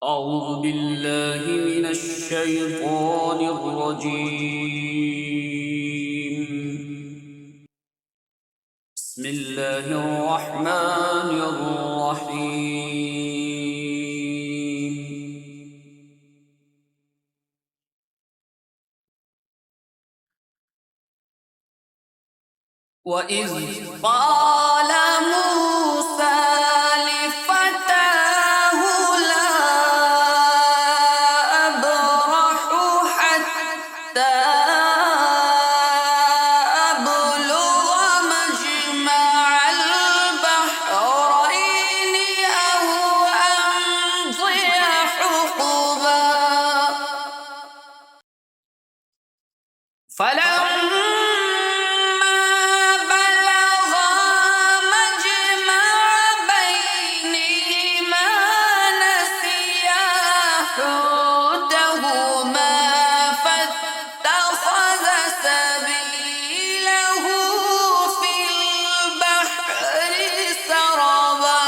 أعوذ بالله من الشيطان الرجيم. بسم الله الرحمن الرحيم. وإذ قال موسى لفتاه لا أبرح حتى أبلغ مجمع البحرين أو أمضي حقبا فلما بلغا مجمع بينهما نسيا حوتهما فاتخذ سبيله في البحر سربا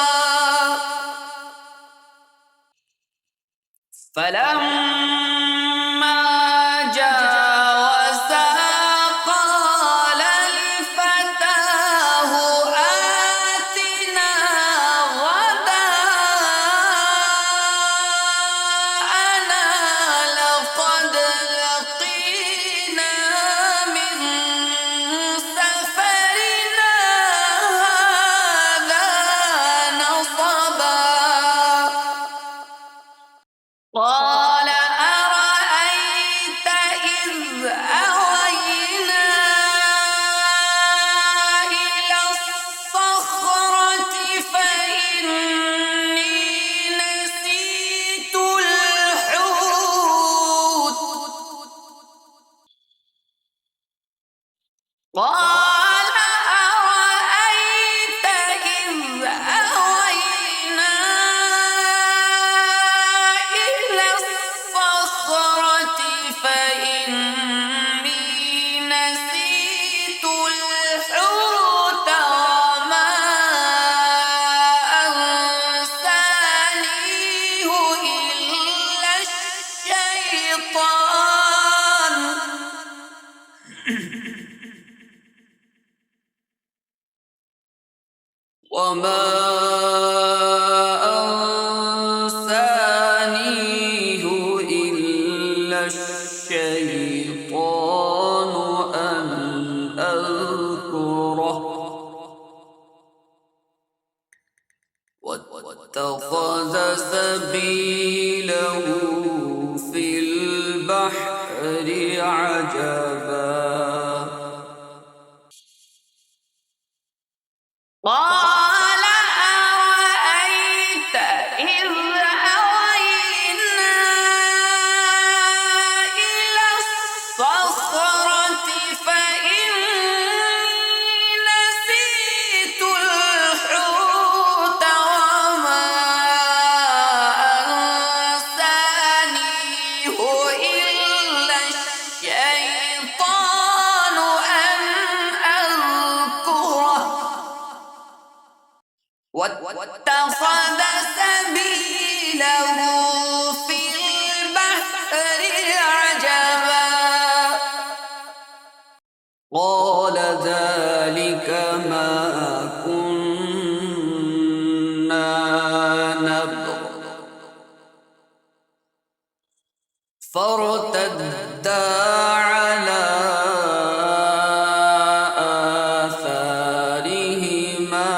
فلما جاوزا قال لفتاه آتنا غداءنا لقد لقينا من سفرنا هذا نصبا قال أرأيت إذ أوينا إلى الصخرة فإني نسيت الحوت قال أرأيت إذ أوينا إلى الصخرة فإني نسيت الحوت وما أنسانيه إلا الشيطان وما أنسانيه إلا الشيطان أن أذكره واتخذ سبيله في البحر عجبا قال أرأيت إذ أوينا إلى الصخرة فإني نسيت الحوت وما أنسانيه إلا الشيطان أن أذكره واتخذ سبيله في البحر عجبا قال ذلك ما كنا نبغ فارتدا على آثارهما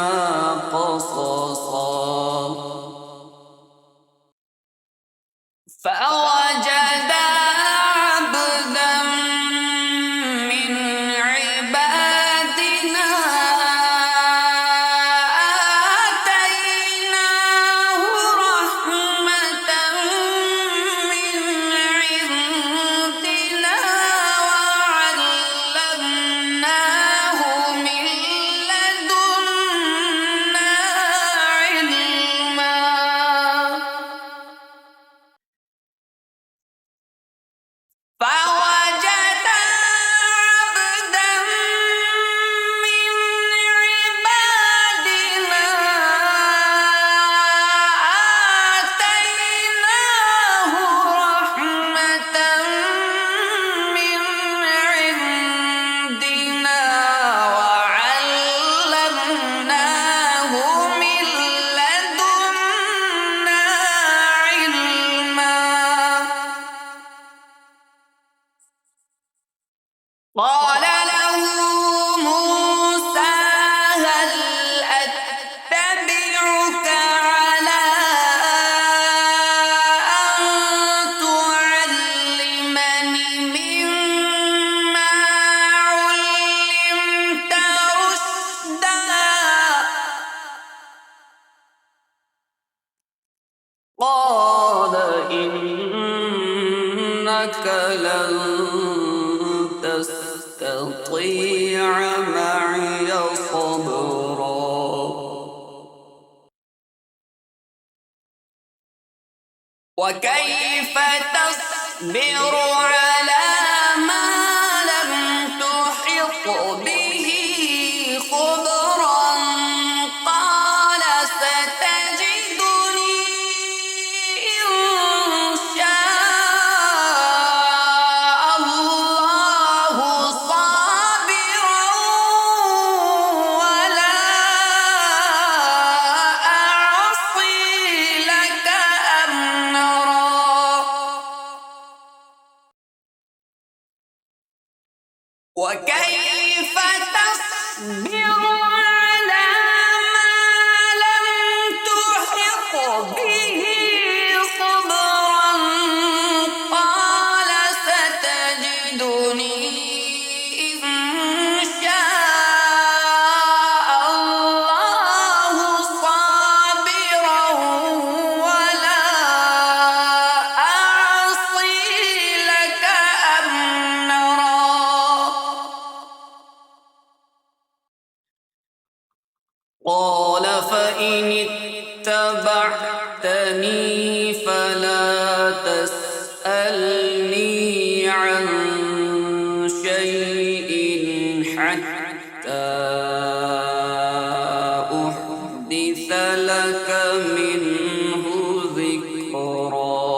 فوجدا عبدا من عبادنا آتيناه رحمة من عندنا وعلمناه من لدنا علما إنك لن تستطيع معي صبرا وكيف تصبر على ما لم تحط به خبرا قال ستجدني إن شاء الله صابرا ولا أعصي لك أمرا وكيف تصبر على ما لم تحط به خبرا قال ستجدني إن شاء الله صابرا ولا أعصي لك أمرا قال فإن اتبعتني فلا تسألني عن شيء حتى أحدث لك منه ذكرا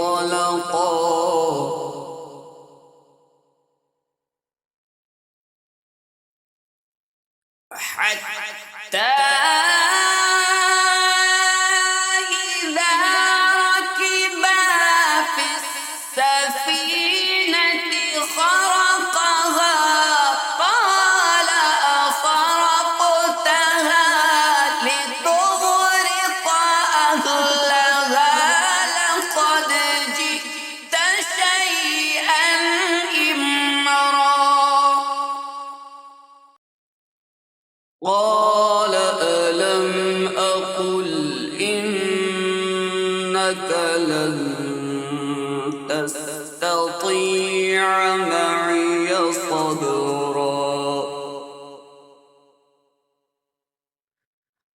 فانطلقا حتى إذا ركبا في السفينة خرقها قال أخرقتها لتغرق أهلها لقد جئت شيئا إمرا قال ألم أقل إنك لن تستطيع معي صبرا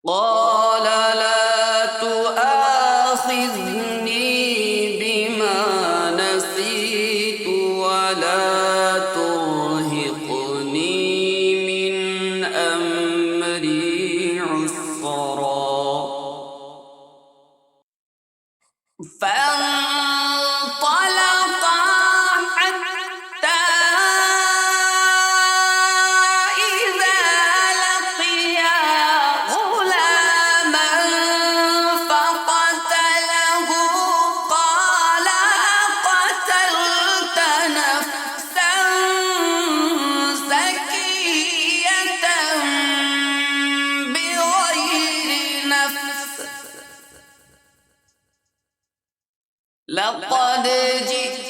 قال لا تؤاخذني بما نسيت ولا ترهقني من أمري عسرا فانطلقا حتى إذا لقيا غلاما فقتله قال أقتلت نفسا زكية بغير نفس لقد جئت